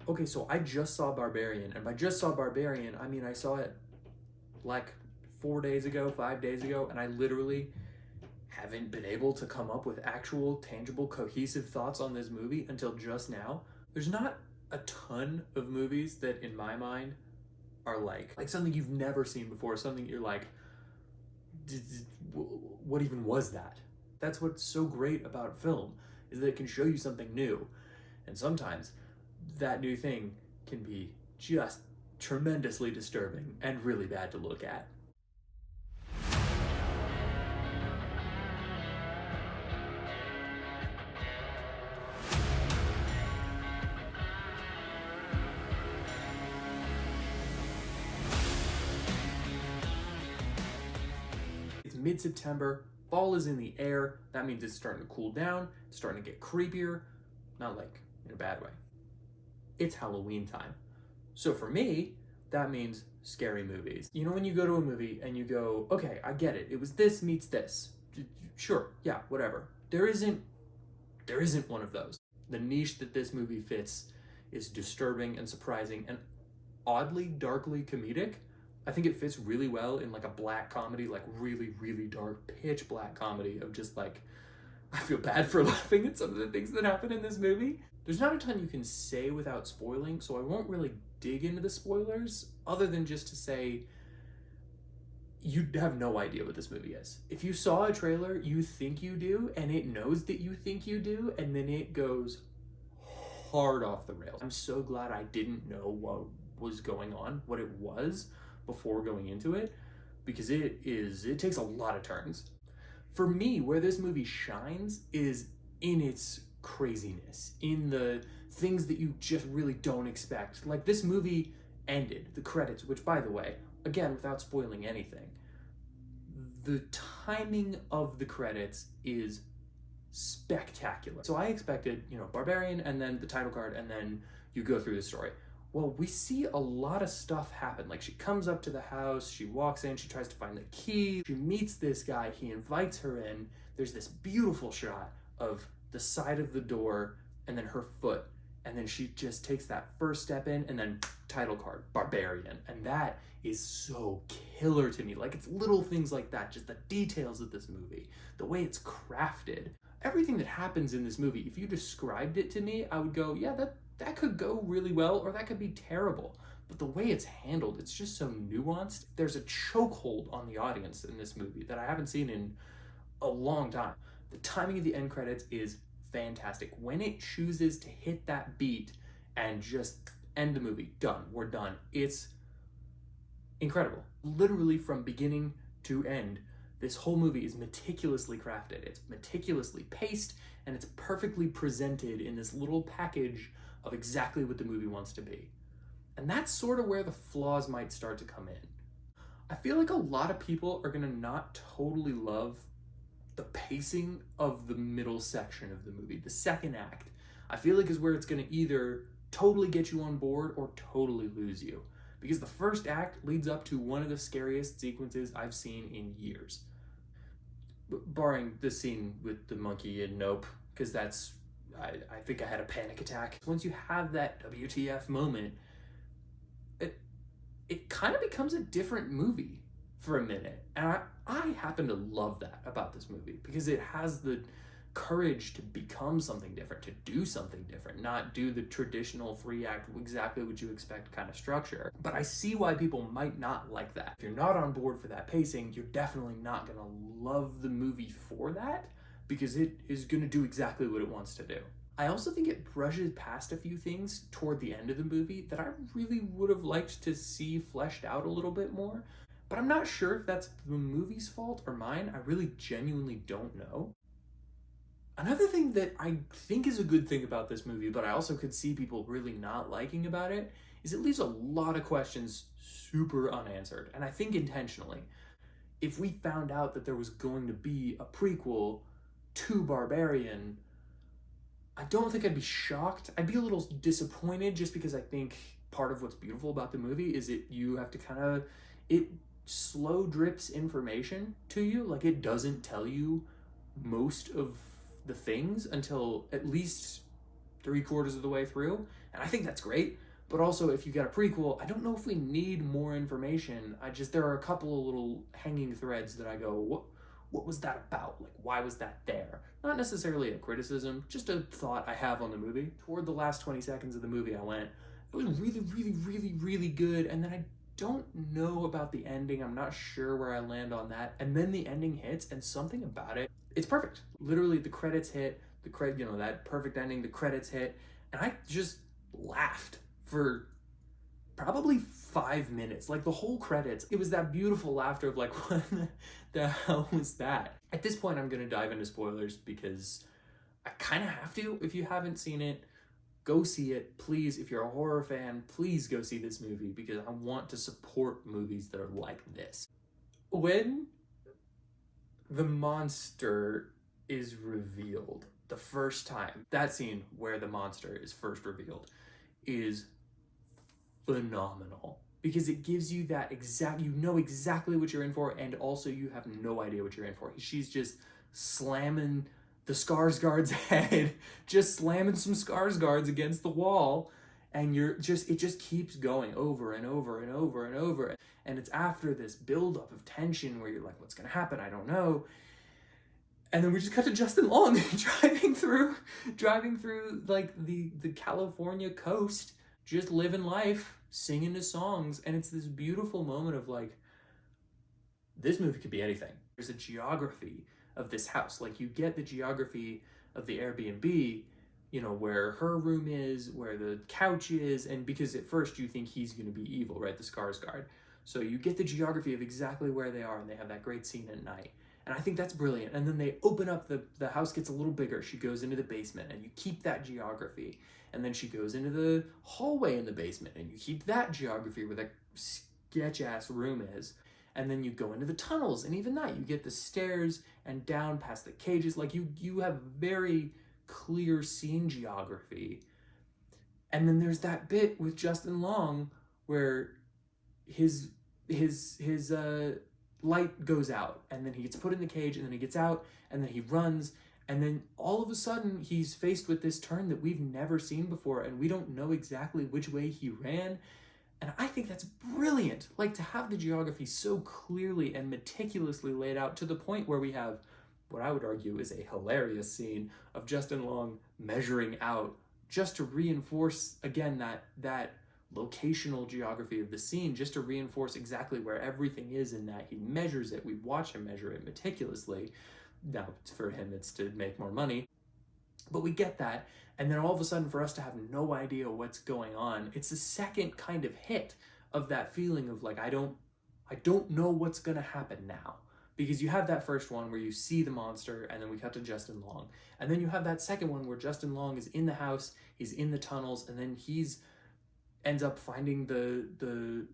Okay, so I just saw Barbarian, and by just saw Barbarian, I mean I saw it like 4 days ago, 5 days ago, and I literally haven't been able to come up with actual, tangible, cohesive thoughts on this movie until just now. There's not a ton of movies that, in my mind, are like something you've never seen before, something you're like, what even was that? That's what's so great about film, is that it can show you something new. And sometimes that new thing can be just tremendously disturbing and really bad to look at. It's mid-September, fall is in the air, that means it's starting to cool down, it's starting to get creepier, not like in a bad way. It's Halloween time. So for me, that means scary movies. You know, when you go to a movie and you go, okay, I get it. It was this meets this. Sure, yeah, whatever. There isn't one of those. The niche that this movie fits is disturbing and surprising and oddly darkly comedic. I think it fits really well in like a black comedy, like really, really dark, pitch black comedy of just like, I feel bad for laughing at some of the things that happen in this movie. There's not a ton you can say without spoiling, so I won't really dig into the spoilers other than just to say you have no idea what this movie is. If you saw a trailer, you think you do, and it knows that you think you do, and then it goes hard off the rails. I'm so glad I didn't know what was going on, what it was, before going into it, because it takes a lot of turns. For me, where this movie shines is in its craziness, in the things that you just really don't expect. Like, this movie ended, the credits, which, by the way, again, without spoiling anything, the timing of the credits is spectacular. So I expected, Barbarian, and then the title card, and then you go through the story. Well, we see a lot of stuff happen. Like, she comes up to the house, she walks in, she tries to find the key, she meets this guy, he invites her in. There's this beautiful shot of the side of the door and then her foot. And then she just takes that first step in, and then title card, Barbarian. And that is so killer to me. Like, it's little things like that, just the details of this movie, the way it's crafted. Everything that happens in this movie, if you described it to me, I would go, yeah, that could go really well, or that could be terrible. But the way it's handled, it's just so nuanced. There's a chokehold on the audience in this movie that I haven't seen in a long time. The timing of the end credits is fantastic. When it chooses to hit that beat and just end the movie, done, we're done. It's incredible. Literally from beginning to end, this whole movie is meticulously crafted. It's meticulously paced, and it's perfectly presented in this little package of exactly what the movie wants to be. And that's sort of where the flaws might start to come in. I feel like a lot of people are gonna not totally love the pacing of the middle section of the movie. The second act, I feel like, is where it's gonna either totally get you on board or totally lose you. Because the first act leads up to one of the scariest sequences I've seen in years. Barring the scene with the monkey in Nope, because that's, I think I had a panic attack. Once you have that WTF moment, it kind of becomes a different movie for a minute. And I happen to love that about this movie, because it has the courage to become something different, to do something different, not do the traditional 3-act, exactly what you expect kind of structure. But I see why people might not like that. If you're not on board for that pacing, you're definitely not gonna love the movie for that, because it is gonna do exactly what it wants to do. I also think it brushes past a few things toward the end of the movie that I really would have liked to see fleshed out a little bit more. But I'm not sure if that's the movie's fault or mine. I really genuinely don't know. Another thing that I think is a good thing about this movie, but I also could see people really not liking about it, is it leaves a lot of questions super unanswered, and I think intentionally. If we found out that there was going to be a prequel to Barbarian, I don't think I'd be shocked. I'd be a little disappointed, just because I think part of what's beautiful about the movie is you have to it slow drips information to you. Like, it doesn't tell you most of the things until at least 3/4 of the way through, and I think that's great. But also, if you got a prequel, I don't know if we need more information. There are a couple of little hanging threads that I go, what was that about? Like, why was that there? Not necessarily a criticism, just a thought I have on the movie. Toward the last 20 seconds of the movie, I went, it was really, really, really, really good. And then I don't know about the ending. I'm not sure where I land on that. And then the ending hits, and something about it, it's perfect. Literally, the credits hit, that perfect ending, the credits hit, and I just laughed for probably 5 minutes, like the whole credits. It was that beautiful laughter of like, what the hell was that? At this point, I'm gonna dive into spoilers because I kind of have to. If you haven't seen it, go see it. Please, if you're a horror fan, please go see this movie because I want to support movies that are like this. When the monster is revealed the first time, that scene where the monster is first revealed is phenomenal because it gives you that you know exactly what you're in for, and also you have no idea what you're in for. She's just slamming the Skarsgård's head, just slamming some Skarsgårds against the wall, and it just keeps going over and over and over and over. And it's after this buildup of tension where you're like, what's gonna happen? I don't know. And then we just cut to Justin Long driving through like the California coast, just living life, singing his songs. And it's this beautiful moment of like, this movie could be anything. There's a geography of this house. Like, you get the geography of the Airbnb, you know, where her room is, where the couch is, and because at first you think he's going to be evil, right? The Skarsgård. So you get the geography of exactly where they are, and they have that great scene at night. And I think that's brilliant. And then they open up, the house gets a little bigger. She goes into the basement, and you keep that geography. And then she goes into the hallway in the basement, and you keep that geography where that sketch-ass room is. And then you go into the tunnels, and even that, you get the stairs and down past the cages. Like, you have very clear scene geography. And then there's that bit with Justin Long where his light goes out, and then he gets put in the cage, and then he gets out, and then he runs, and then all of a sudden he's faced with this turn that we've never seen before, and we don't know exactly which way he ran. And I think that's brilliant. Like, to have the geography so clearly and meticulously laid out to the point where we have what I would argue is a hilarious scene of Justin Long measuring out just to reinforce, again, that locational geography of the scene, just to reinforce exactly where everything is in that. He measures it. We watch him measure it meticulously. Now, for him, it's to make more money. But we get that. And then all of a sudden, for us to have no idea what's going on, it's the second kind of hit of that feeling of like, I don't know what's going to happen now. Because you have that first one where you see the monster, and then we cut to Justin Long. And then you have that second one where Justin Long is in the house, he's in the tunnels, and then ends up finding the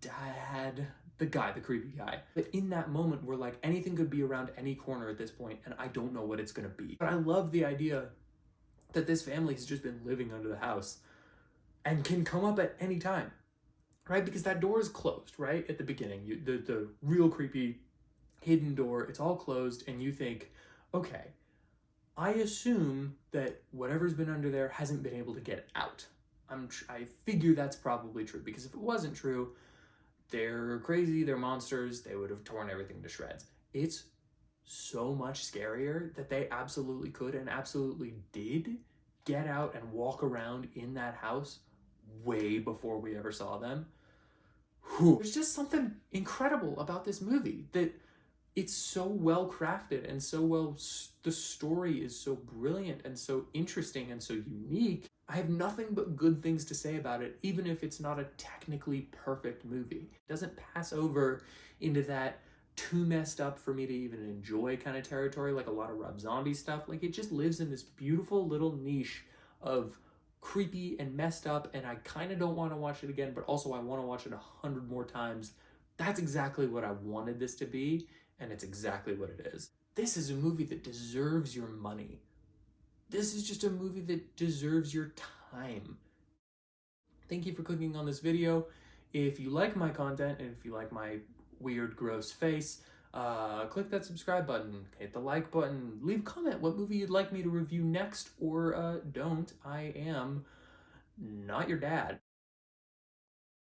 dad, the creepy guy. But in that moment, we're like, anything could be around any corner at this point, and I don't know what it's gonna be. But I love the idea that this family has just been living under the house and can come up at any time, right? Because that door is closed, right? At the beginning, the real creepy hidden door, it's all closed, and you think, okay, I assume that whatever's been under there hasn't been able to get out. I figure that's probably true, because if it wasn't true, they're crazy, they're monsters, they would have torn everything to shreds. It's so much scarier that they absolutely could and absolutely did get out and walk around in that house way before we ever saw them. Whew. There's just something incredible about this movie, that it's so well crafted and the story is so brilliant and so interesting and so unique. I have nothing but good things to say about it, even if it's not a technically perfect movie. It doesn't pass over into that too messed up for me to even enjoy kind of territory, like a lot of Rob Zombie stuff. Like, it just lives in this beautiful little niche of creepy and messed up, and I kind of don't want to watch it again, but also I want to watch it 100 more times. That's exactly what I wanted this to be, and it's exactly what it is. This is a movie that deserves your money. This is just a movie that deserves your time. Thank you for clicking on this video. If you like my content, and if you like my weird, gross face, Click that subscribe button, hit the like button, leave a comment what movie you'd like me to review next, or don't. I am not your dad.